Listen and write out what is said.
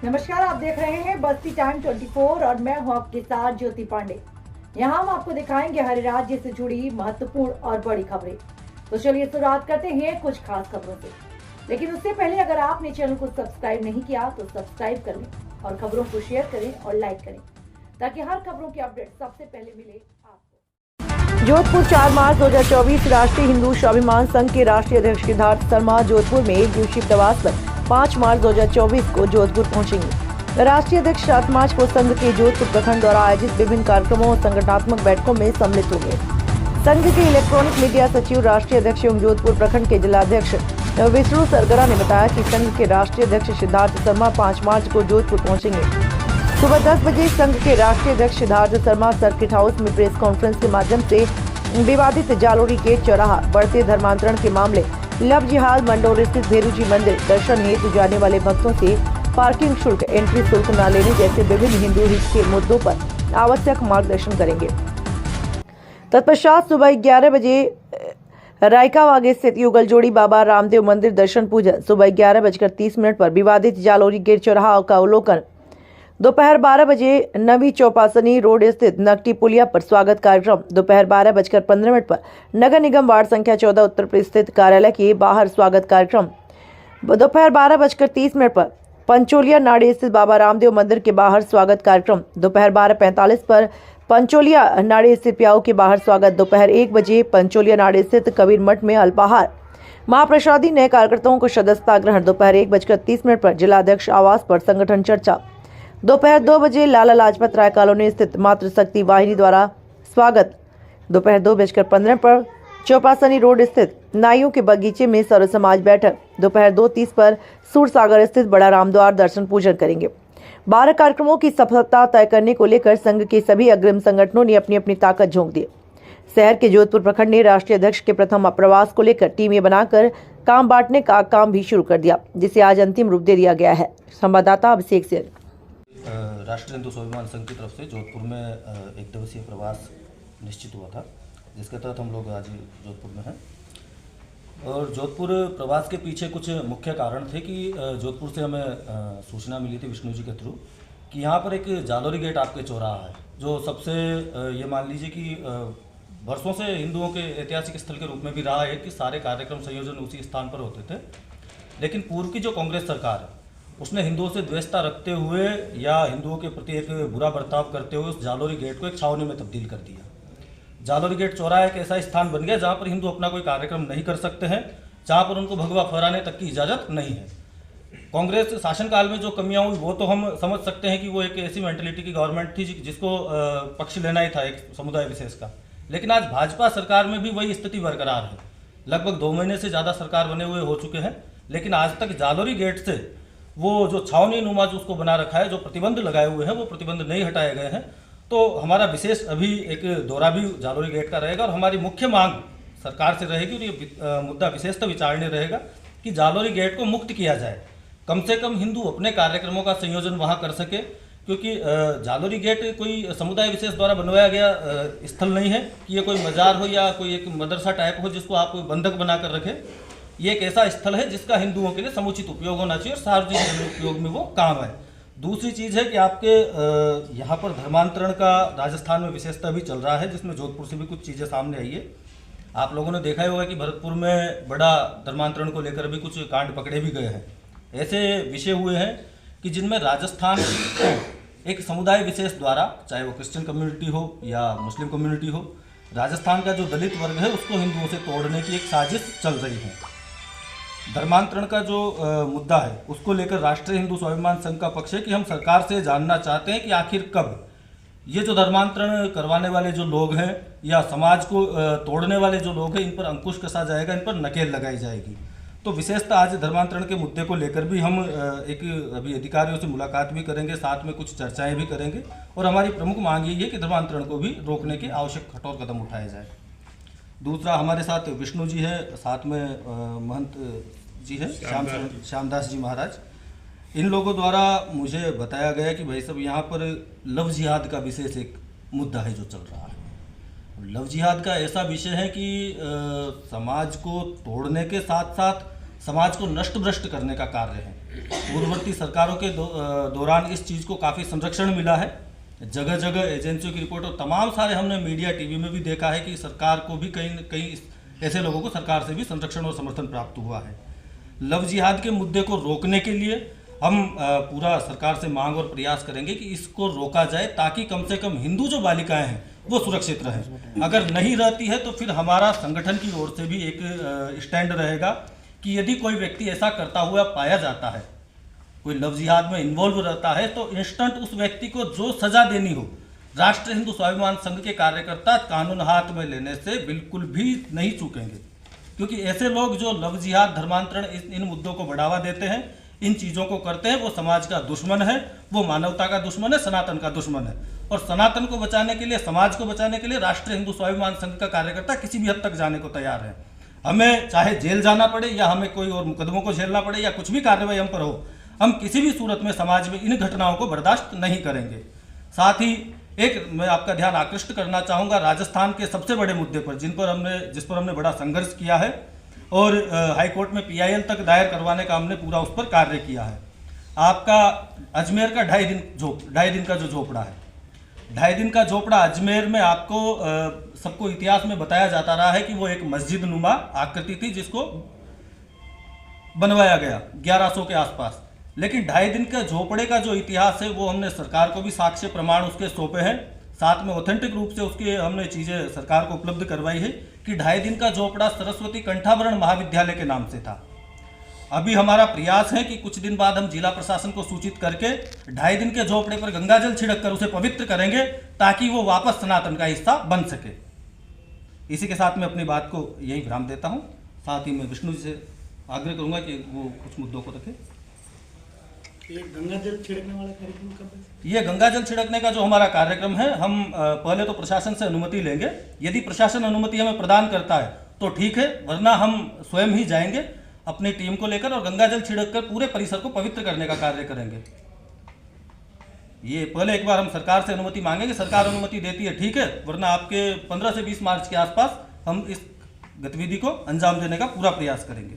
नमस्कार, आप देख रहे हैं बस्ती टाइम 24 और मैं हूं आपके साथ ज्योति पांडे। यहां हम आपको दिखाएंगे हर राज्य से जुड़ी महत्वपूर्ण और बड़ी खबरें। तो चलिए शुरुआत करते हैं कुछ खास खबरों से। लेकिन उससे पहले अगर आपने चैनल को सब्सक्राइब नहीं किया तो सब्सक्राइब कर लें और खबरों को शेयर करें और लाइक करें ताकि हर खबरों की अपडेट सबसे पहले मिले आपको। जोधपुर 4 मार्च 2024 राष्ट्रीय हिंदू स्वाभिमान संघ के राष्ट्रीय अध्यक्ष सिद्धार्थ शर्मा जोधपुर में एक दिवसीय प्रवास पर 5 मार्च 2024 को जोधपुर पहुंचेंगे। राष्ट्रीय अध्यक्ष 7 मार्च को संघ के जोधपुर प्रखंड द्वारा आयोजित विभिन्न कार्यक्रमों और संगठनात्मक बैठकों में सम्मिलित होंगे। संघ के इलेक्ट्रॉनिक मीडिया सचिव राष्ट्रीय अध्यक्ष एवं जोधपुर प्रखंड के जिलाध्यक्ष विष्णु सरगरा ने बताया कि संघ के राष्ट्रीय अध्यक्ष सिद्धार्थ शर्मा 5 मार्च को जोधपुर पहुंचेंगे। सुबह 10 बजे संघ के राष्ट्रीय अध्यक्ष सिद्धार्थ शर्मा सर्किट हाउस में प्रेस कॉन्फ्रेंस के माध्यम से विवादित जालोरी गेट चौराहा बढ़ते धर्मांतरण के मामले, लव जिहाद मंडोर स्थित भेरूजी मंदिर दर्शन हेतु जाने वाले भक्तों से पार्किंग शुल्क, एंट्री शुल्क न लेने जैसे विभिन्न हिंदू हित के मुद्दों पर आवश्यक मार्गदर्शन करेंगे। तत्पश्चात सुबह 11 बजे रायकावागे स्थित युगल जोड़ी बाबा रामदेव मंदिर दर्शन पूजन, सुबह 11:30 पर विवादित जालोरी गेट चौराहा का अवलोकन, दोपहर 12 बजे नवी चौपासनी रोड स्थित नकटी पुलिया पर स्वागत कार्यक्रम, दोपहर 12:15 पर नगर निगम वार्ड संख्या 14 उत्तर प्रदेश स्थित कार्यालय के बाहर स्वागत कार्यक्रम, दोपहर 12:30 पर पंचोलिया नाड़ी स्थित बाबा रामदेव मंदिर के बाहर स्वागत कार्यक्रम, दोपहर 12:45 पर पंचोलिया नाड़ी स्थित प्याऊ के बाहर स्वागत, दोपहर 1 बजे पंचोलिया नाड़ी स्थित कबीर मठ में अल्पाहार, महाप्रसादी नए कार्यकर्ताओं को सदस्यता ग्रहण, दोपहर 1:30 पर जिलाध्यक्ष आवास पर संगठन चर्चा, दोपहर 2 बजे लाला लाजपत राय कॉलोनी स्थित मातृशक्ति वाहिनी द्वारा स्वागत, दोपहर 2:15 पर चौपासनी रोड स्थित नाइयों के बगीचे में सर्व समाज बैठक, दोपहर 2:30 पर सूरसागर स्थित बड़ा रामद्वार दर्शन पूजन करेंगे। 12 कार्यक्रमों की सफलता तय करने को लेकर संघ के सभी अग्रिम संगठनों ने अपनी अपनी ताकत झोंक दी। शहर के जोधपुर प्रखंड ने राष्ट्रीय अध्यक्ष के प्रथम प्रवास को लेकर टीमें बनाकर काम बांटने का काम भी शुरू कर दिया, जिसे आज अंतिम रूप दे दिया गया है। संवाददाता अभिषेक सिंह। राष्ट्रीय हिंदू स्वाभिमान संघ की तरफ से जोधपुर में एक दिवसीय प्रवास निश्चित हुआ था, जिसके तहत हम लोग आज जोधपुर में हैं। और जोधपुर प्रवास के पीछे कुछ मुख्य कारण थे कि जोधपुर से हमें सूचना मिली थी विष्णु जी के थ्रू कि यहाँ पर एक जालोरी गेट आपके चौराहा है, जो सबसे ये मान लीजिए कि वर्षों से हिंदुओं के ऐतिहासिक स्थल के रूप में भी रहा है कि सारे कार्यक्रम संयोजन उसी स्थान पर होते थे। लेकिन पूर्व की जो कांग्रेस सरकार है उसने हिंदुओं से द्वेषता रखते हुए या हिंदुओं के प्रति एक बुरा बर्ताव करते हुए उस जालोरी गेट को एक छावनी में तब्दील कर दिया। जालोरी गेट चौराहा एक ऐसा स्थान बन गया जहां पर हिंदू अपना कोई कार्यक्रम नहीं कर सकते हैं, जहां पर उनको भगवा फहराने तक की इजाज़त नहीं है। कांग्रेस शासनकाल में जो कमियां हुई वो तो हम समझ सकते हैं कि वो एक ऐसी मेंटलिटी की गवर्नमेंट थी जिसको पक्ष लेना ही था एक समुदाय विशेष का। लेकिन आज भाजपा सरकार में भी वही स्थिति बरकरार है। लगभग 2 महीने से ज़्यादा सरकार बने हुए हो चुके हैं, लेकिन आज तक जालोरी गेट से वो जो छावनी नुमा जो उसको बना रखा है, जो प्रतिबंध लगाए हुए हैं वो प्रतिबंध नहीं हटाए गए हैं। तो हमारा विशेष अभी एक दौरा भी जालोरी गेट का रहेगा और हमारी मुख्य मांग सरकार से रहेगी और ये मुद्दा विशेषतः विचारणीय रहेगा कि जालोरी गेट को मुक्त किया जाए, कम से कम हिंदू अपने कार्यक्रमों का संयोजन वहाँ कर सके, क्योंकि जालोरी गेट कोई समुदाय विशेष द्वारा बनवाया गया स्थल नहीं है कि ये कोई मजार हो या कोई एक मदरसा टाइप हो जिसको आप बंधक बनाकर रखें। ये एक ऐसा स्थल है जिसका हिंदुओं के लिए समुचित उपयोग होना चाहिए और सार्वजनिक उपयोग में वो काम है। दूसरी चीज़ है कि आपके यहाँ पर धर्मांतरण का राजस्थान में विशेषता भी चल रहा है, जिसमें जोधपुर से भी कुछ चीज़ें सामने आई है। आप लोगों ने देखा ही होगा कि भरतपुर में बड़ा धर्मांतरण को लेकर भी कुछ कांड पकड़े भी गए हैं। ऐसे विषय हुए हैं कि जिनमें राजस्थान एक समुदाय विशेष द्वारा, चाहे वो क्रिश्चियन कम्युनिटी हो या मुस्लिम कम्युनिटी हो, राजस्थान का जो दलित वर्ग है उसको हिंदुओं से तोड़ने की एक साजिश चल रही है। धर्मांतरण का जो मुद्दा है उसको लेकर राष्ट्रीय हिंदू स्वाभिमान संघ का पक्ष है कि हम सरकार से जानना चाहते हैं कि आखिर कब ये जो धर्मांतरण करवाने वाले जो लोग हैं या समाज को तोड़ने वाले जो लोग हैं, इन पर अंकुश कसा जाएगा, इन पर नकेल लगाई जाएगी। तो विशेषतः आज धर्मांतरण के मुद्दे को लेकर भी हम एक अभी अधिकारियों से मुलाकात भी करेंगे, साथ में कुछ चर्चाएं भी करेंगे और हमारी प्रमुख मांग यही है कि धर्मांतरण को भी रोकने के आवश्यक कठोर कदम उठाए जाए। दूसरा, हमारे साथ विष्णु जी है, साथ में महंत जी है श्यामदास जी महाराज। इन लोगों द्वारा मुझे बताया गया कि भाई साहब यहाँ पर लव जिहाद का विशेष एक मुद्दा है जो चल रहा है। लव जिहाद का ऐसा विषय है कि समाज को तोड़ने के साथ साथ समाज को नष्ट भ्रष्ट करने का कार्य है। पूर्ववर्ती सरकारों के दौरान इस चीज़ को काफ़ी संरक्षण मिला है। जगह जगह एजेंसियों की रिपोर्ट और तमाम सारे हमने मीडिया टीवी में भी देखा है कि सरकार को भी कहीं न कहीं ऐसे लोगों को सरकार से भी संरक्षण और समर्थन प्राप्त हुआ है। लव जिहाद के मुद्दे को रोकने के लिए हम पूरा सरकार से मांग और प्रयास करेंगे कि इसको रोका जाए, ताकि कम से कम हिंदू जो बालिकाएं हैं वो सुरक्षित रहें। अगर नहीं रहती है तो फिर हमारा संगठन की ओर से भी एक स्टैंड रहेगा कि यदि कोई व्यक्ति ऐसा करता हुआ पाया जाता है, कोई लव जिहाद में इन्वॉल्व रहता है, तो इंस्टेंट उस व्यक्ति को जो सजा देनी हो, राष्ट्रीय हिंदू स्वाभिमान संघ के कार्यकर्ता कानून हाथ में लेने से बिल्कुल भी नहीं चूकेंगे। क्योंकि ऐसे लोग जो लव जिहाद, धर्मांतरण, इन मुद्दों को बढ़ावा देते हैं, इन चीज़ों को करते हैं, वो समाज का दुश्मन है, वो मानवता का दुश्मन है, सनातन का दुश्मन है। और सनातन को बचाने के लिए, समाज को बचाने के लिए राष्ट्रीय हिंदू स्वाभिमान संघ का कार्यकर्ता किसी भी हद तक जाने को तैयार है। हमें चाहे जेल जाना पड़े या हमें कोई और मुकदमों को झेलना पड़े या कुछ भी कार्रवाई हम पर हो, हम किसी भी सूरत में समाज में इन घटनाओं को बर्दाश्त नहीं करेंगे। साथ ही एक मैं आपका ध्यान आकृष्ट करना चाहूँगा राजस्थान के सबसे बड़े मुद्दे पर, जिस पर हमने बड़ा संघर्ष किया है और हाईकोर्ट में PIL तक दायर करवाने का हमने पूरा उस पर कार्य किया है। आपका अजमेर का 2.5 दिन का जो झोपड़ा है, 2.5 दिन का झोपड़ा अजमेर में आपको सबको इतिहास में बताया जाता रहा है कि वो एक मस्जिद नुमा आकृति थी जिसको बनवाया गया 1100 के आसपास। लेकिन 2.5 दिन का झोपड़े का जो इतिहास है वो हमने सरकार को भी साक्ष्य प्रमाण उसके सौंपे हैं, साथ में ऑथेंटिक रूप से उसके हमने चीज़ें सरकार को उपलब्ध करवाई है कि 2.5 दिन का झोपड़ा सरस्वती कंठाभरण महाविद्यालय के नाम से था। अभी हमारा प्रयास है कि कुछ दिन बाद हम जिला प्रशासन को सूचित करके 2.5 दिन के झोपड़े पर गंगाजल छिड़क कर उसे पवित्र करेंगे, ताकि वो वापस सनातन का हिस्सा बन सके। इसी के साथ मैं अपनी बात को यही विराम देता हूँ। साथ ही मैं विष्णु जी से आग्रह करूँगा कि वो कुछ मुद्दों को रखें। ये गंगाजल छिड़कने वाला कार्यक्रम कब है? ये गंगाजल छिड़कने का जो हमारा कार्यक्रम है, हम पहले तो प्रशासन से अनुमति लेंगे। यदि प्रशासन अनुमति हमें प्रदान करता है तो ठीक है, वरना हम स्वयं ही जाएंगे अपनी टीम को लेकर और गंगाजल छिड़क कर पूरे परिसर को पवित्र करने का कार्य करेंगे। ये पहले एक बार हम सरकार से अनुमति मांगेंगे, सरकार अनुमति देती है ठीक है, वरना आपके 15 से 20 मार्च के आसपास हम इस गतिविधि को अंजाम देने का पूरा प्रयास करेंगे।